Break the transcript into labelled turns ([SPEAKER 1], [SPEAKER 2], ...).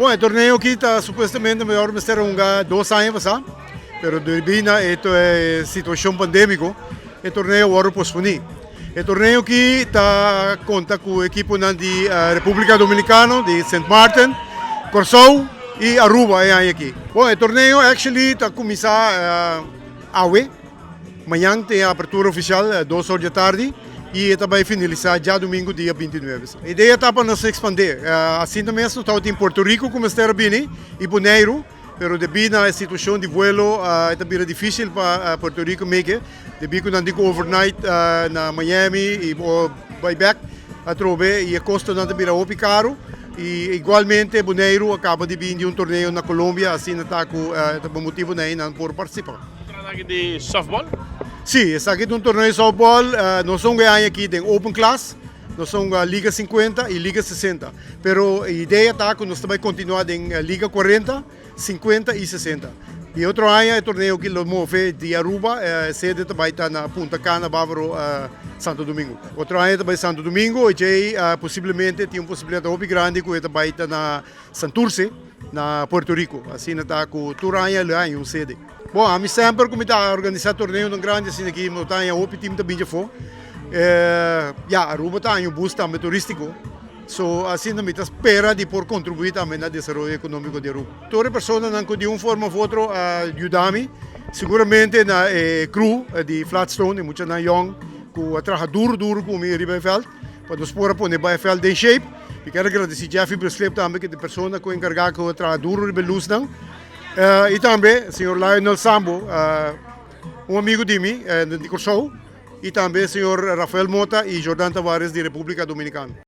[SPEAKER 1] Bom, el torneo aquí está supuestamente mejor estar jugando 2 años pasar, pero debido a esta situación pandémica, el torneo ahora posponido. El torneo aquí está conta con el equipo de República Dominicana, de St. Martin, Corsou y Aruba aquí. Bom, el torneo actually está comenzando hoy. Mañana tem a abertura oficial, 2 horas da tarde, e esta vai finalizar já domingo, dia 29. A ideia está para nos expandir. Assim também, nós estamos em Porto Rico, como está bem, e Bonaire, mas devido à situação de vuelo, está bem difícil para Porto Rico, devido a que não overnight na Miami e vai back a trove, e a costa não está bem caro. E igualmente, Bonaire acaba de vir de torneio na Colômbia, assim está com motivo não por participar.
[SPEAKER 2] Aqui de softball?
[SPEAKER 1] Sim, está aqui torneio de softball. Nós somos aqui em Open Class, nós somos a Liga 50 e Liga 60. Pero a ideia está que nós também continuar em Liga 40, 50 e 60. E outro ano é torneio que nós movemos de Aruba, sede também está na Punta Cana, Bávaro, Santo Domingo. Outro ano também Santo Domingo, e possivelmente tem uma possibilidade muito grande que também está na Santurce, na Porto Rico. Assim está com todo ano um sede. Bom, a mim sempre como está organizar torneio tão grande assim aqui, não tem outro time também já foi. Aruba tem bus também turístico. So, assim também espera de por contribuir também no desenvolvimento econômico de Aruba. Toda pessoa não de uma forma ou outra ajudar-me. Seguramente na crew de Flatstone, muita na Young, que trabalha duro com o Ribeirão, para nos pôr o Ribeirão em shape. E quero agradecer a Jeffrey Breslep também, que é a pessoa que é encarregada de trabalhar duro e luz. E também o senhor Lionel Sambo, amigo de mim, de Corsou, e também o senhor Rafael Mota e Jordan Tavares, de República Dominicana.